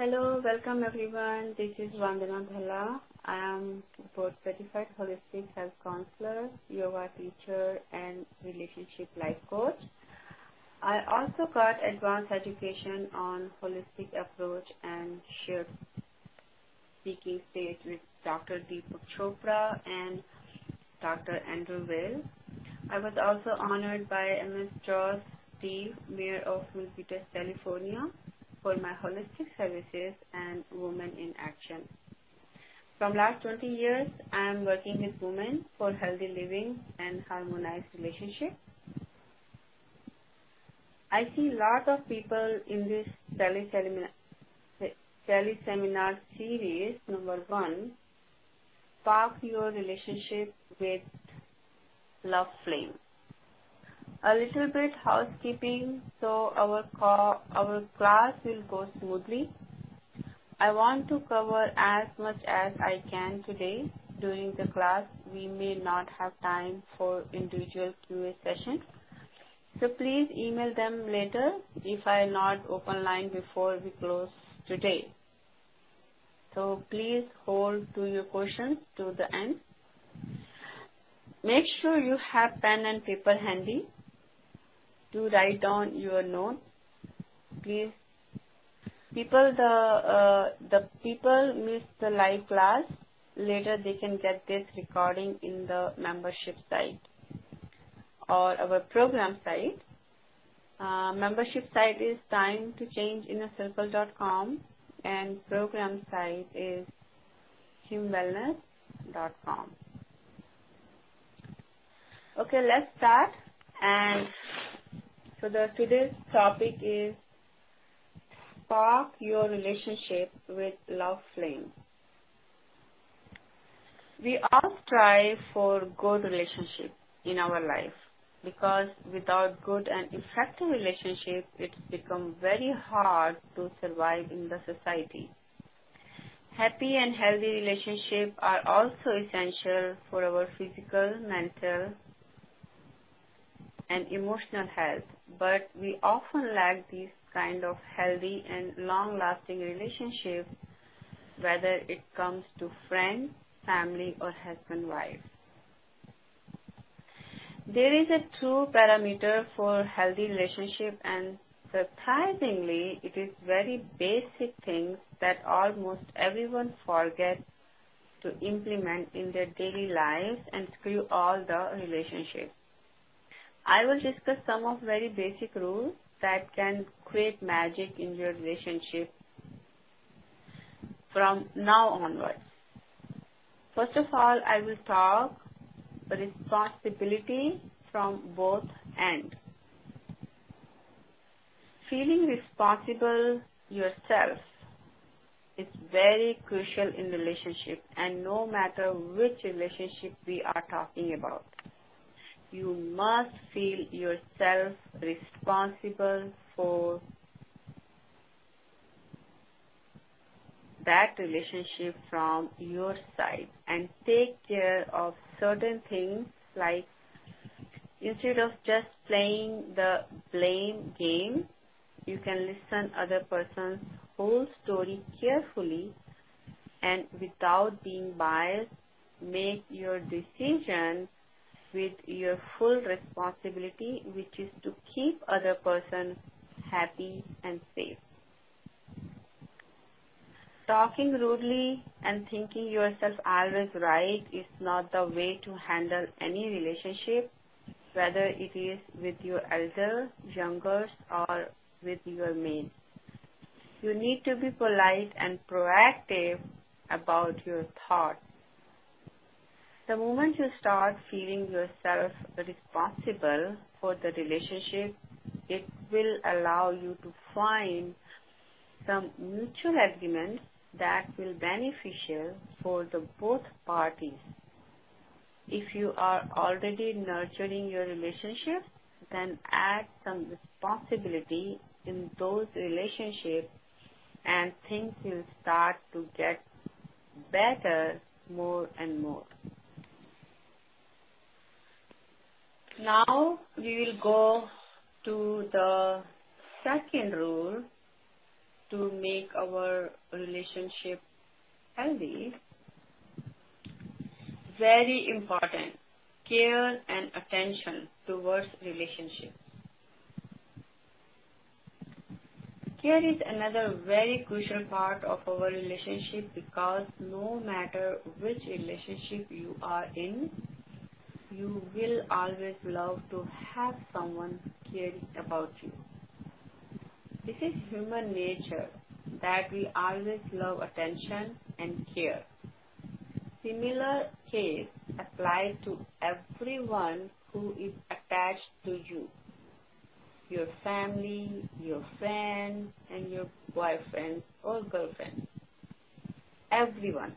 Hello, welcome everyone. This is Vandana Dhalla. I am board certified holistic health counselor, yoga teacher, and relationship life coach. I also got advanced education on holistic approach and shared speaking stage with Dr. Deepak Chopra and Dr. Andrew Weil. I was also honored by Ms. Joss Steve, Mayor of Milpitas, California, for my holistic services and Women in Action. From last 20 years, I am working with women for healthy living and harmonized relationship. I see a lot of people in this tele-seminar series, number 1, Spark Your Relationship with Love Flame. A little bit housekeeping so our class will go smoothly. I want to cover as much as I can today. During the class, we may not have time for individual QA sessions. So please email them later if I not open line before we close today. So please hold to your questions to the end. Make sure you have pen and paper handy to write down your notes. Please, the people miss the live class. Later they can get this recording in the membership site or our program site. Membership site is timetochangeInACircle.com and program site is humwellness.com. Okay, let's start. And so today's topic is Spark Your Relationship with Love Flame. We all strive for good relationship in our life because without good and effective relationship, it's become very hard to survive in the society. Happy and healthy relationships are also essential for our physical, mental, and emotional health, but we often lack these kind of healthy and long-lasting relationships, whether it comes to friends, family, or husband-wife. There is a true parameter for healthy relationship, and surprisingly, it is very basic things that almost everyone forgets to implement in their daily lives and screw all the relationships. I will discuss some of very basic rules that can create magic in your relationship from now onwards. First of all, I will talk responsibility from both ends. Feeling responsible yourself is very crucial in relationship, and no matter which relationship we are talking about. You must feel yourself responsible for that relationship from your side and take care of certain things, like instead of just playing the blame game, you can listen other person's whole story carefully and without being biased, make your decision with your full responsibility, which is to keep other person happy and safe. Talking rudely and thinking yourself always right is not the way to handle any relationship, whether it is with your elder, youngers, or with your mates. You need to be polite and proactive about your thoughts. The moment you start feeling yourself responsible for the relationship, it will allow you to find some mutual agreements that will be beneficial for the both parties. If you are already nurturing your relationship, then add some responsibility in those relationships and things will start to get better more and more. Now we will go to the second rule, to make our relationship healthy, very important, care and attention towards relationship. Care is another very crucial part of our relationship because no matter which relationship you are in, you will always love to have someone caring about you. This is human nature that we always love attention and care. Similar case applies to everyone who is attached to you. Your family, your friend, and your boyfriend or girlfriend. Everyone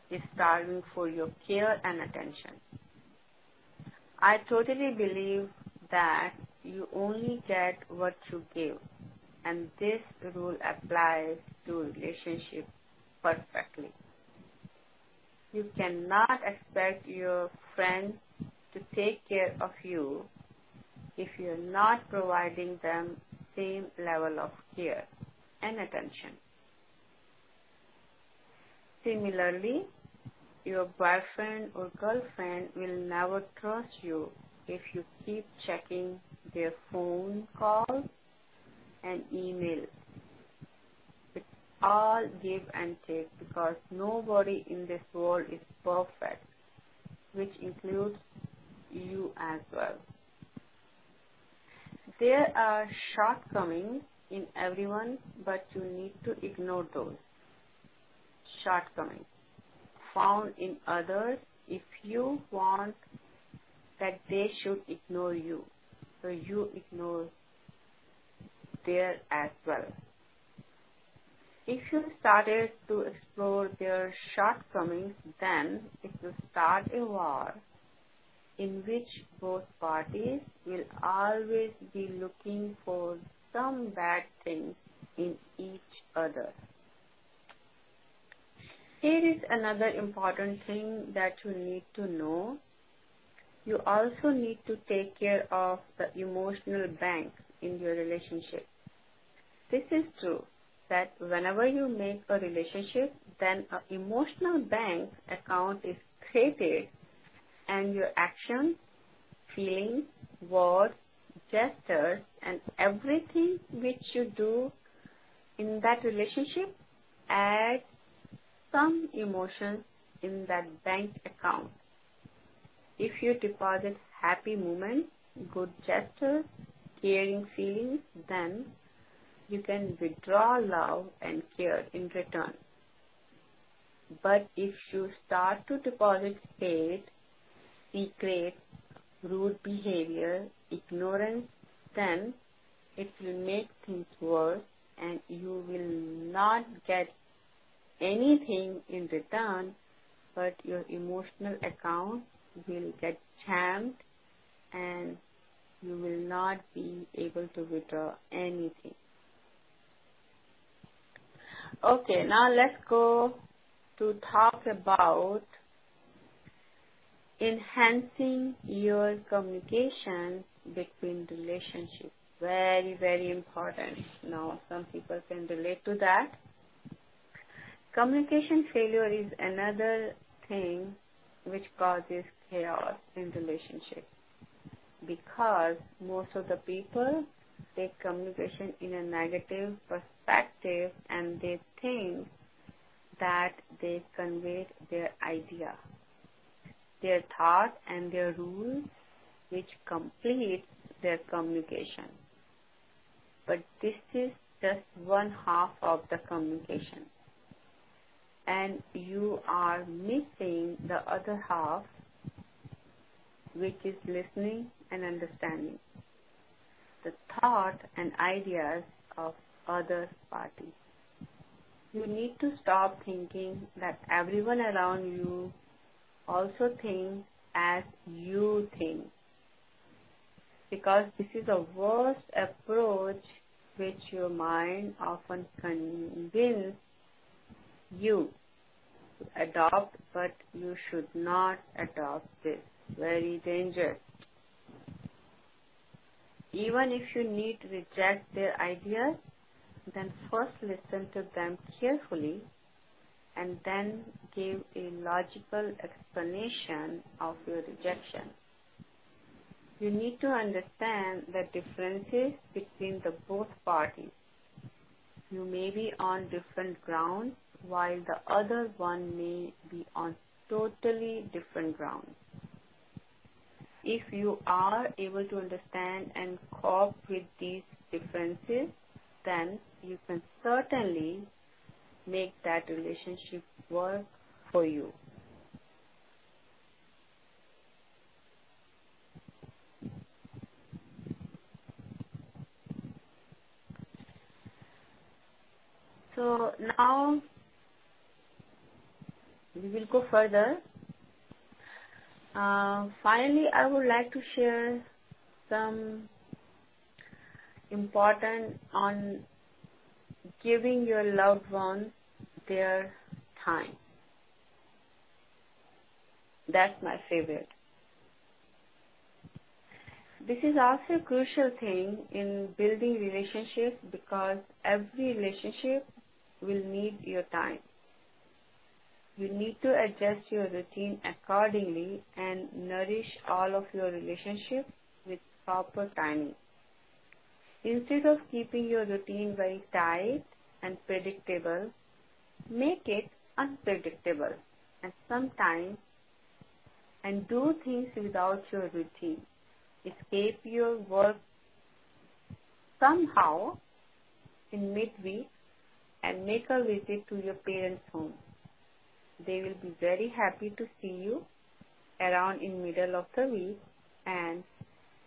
is starving for your care and attention. I totally believe that you only get what you give, and this rule applies to relationships perfectly. You cannot expect your friend to take care of you if you're not providing them same level of care and attention. Similarly, your boyfriend or girlfriend will never trust you if you keep checking their phone calls and emails. It's all give and take because nobody in this world is perfect, which includes you as well. There are shortcomings in everyone, but you need to ignore those shortcomings found in others if you want that they should ignore you, so you ignore theirs as well. If you started to explore their shortcomings, then it will start a war in which both parties will always be looking for some bad things in each other. Here is another important thing that you need to know. You also need to take care of the emotional bank in your relationship. This is true that whenever you make a relationship, then an emotional bank account is created and your actions, feelings, words, gestures, and everything which you do in that relationship adds some emotions in that bank account. If you deposit happy moments, good gestures, caring feelings, then you can withdraw love and care in return. But if you start to deposit hate, secret, rude behavior, ignorance, then it will make things worse and you will not get anything in return, but your emotional account will get jammed and you will not be able to withdraw anything. Okay, now let's go to talk about enhancing your communication between relationships. Very, very important. Now, some people can relate to that. Communication failure is another thing which causes chaos in relationships because most of the people take communication in a negative perspective and they think that they conveyed their idea, their thought and their rules which complete their communication. But this is just one half of the communication and you are missing the other half, which is listening and understanding the thought and ideas of other parties. You need to stop thinking that everyone around you also thinks as you think, because this is the worst approach which your mind often convinces you to adopt, but you should not adopt this. Very dangerous. Even if you need to reject their ideas, then first listen to them carefully and then give a logical explanation of your rejection. You need to understand the differences between the both parties. You may be on different grounds while the other one may be on totally different grounds. If you are able to understand and cope with these differences, then you can certainly make that relationship work for you. So now we will go further. Finally, I would like to share some important on giving your loved ones their time. That's my favorite. This is also a crucial thing in building relationships because every relationship will need your time. You need to adjust your routine accordingly and nourish all of your relationships with proper timing. Instead of keeping your routine very tight and predictable, make it unpredictable and do things without your routine. Escape your work somehow in midweek and make a visit to your parents' home. They will be very happy to see you around in middle of the week and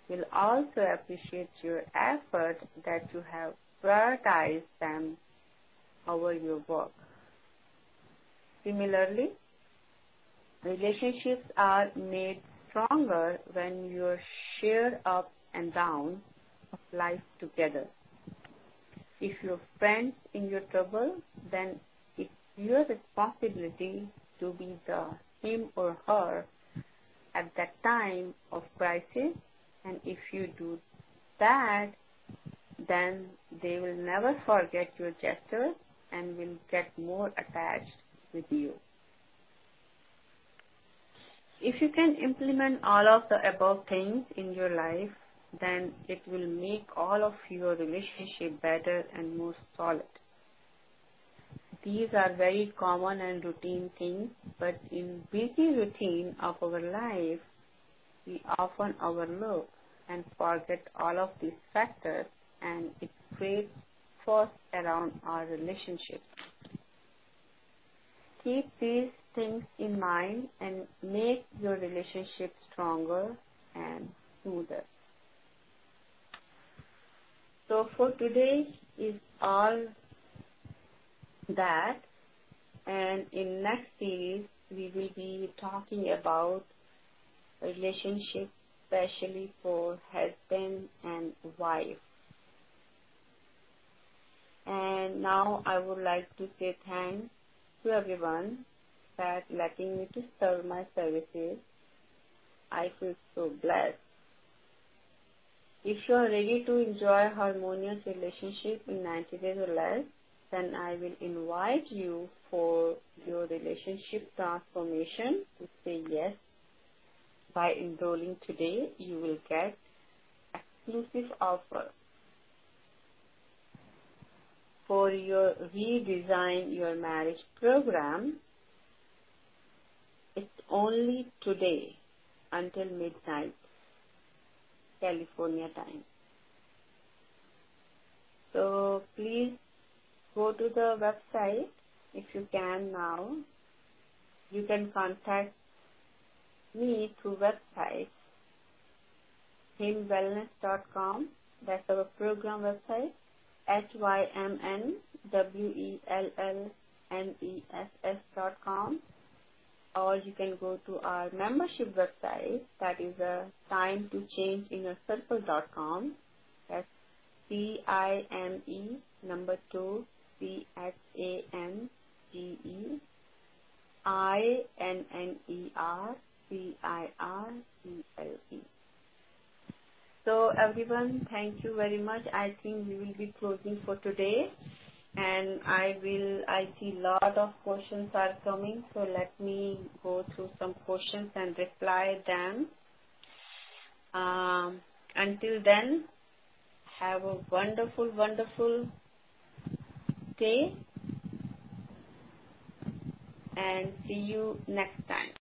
will also appreciate your effort that you have prioritized them over your work. Similarly, relationships are made stronger when you share up and down of life together. If your friend's in your trouble, then it's your responsibility to be him or her at that time of crisis, and if you do that, then they will never forget your gestures and will get more attached with you. If you can implement all of the above things in your life, then it will make all of your relationship better and more solid. These are very common and routine things, but in busy routine of our life, we often overlook and forget all of these factors, and it creates fuss around our relationships. Keep these things in mind and make your relationship stronger and smoother. So for today is all that, and in next series we will be talking about relationship, especially for husband and wife. And now I would like to say thanks to everyone for letting me to serve my services. I feel so blessed. If you are ready to enjoy a harmonious relationship in 90 days or less, then I will invite you for your relationship transformation to say yes. By enrolling today, you will get exclusive offer for your Redesign Your Marriage program. It's only today until midnight, California time. So please go to the website if you can now. You can contact me through website hymnwellness.com. That's our program website. hymnwellness.com, or you can go to our membership website, that is timetochangeInnerCircle.com. That's CIME number 2 CHANGEINNERCIRCLE. So everyone, thank you very much. I think we will be closing for today, and I see lot of questions are coming, so let me go through some questions and reply them. Until then, have a wonderful, wonderful day, and see you next time.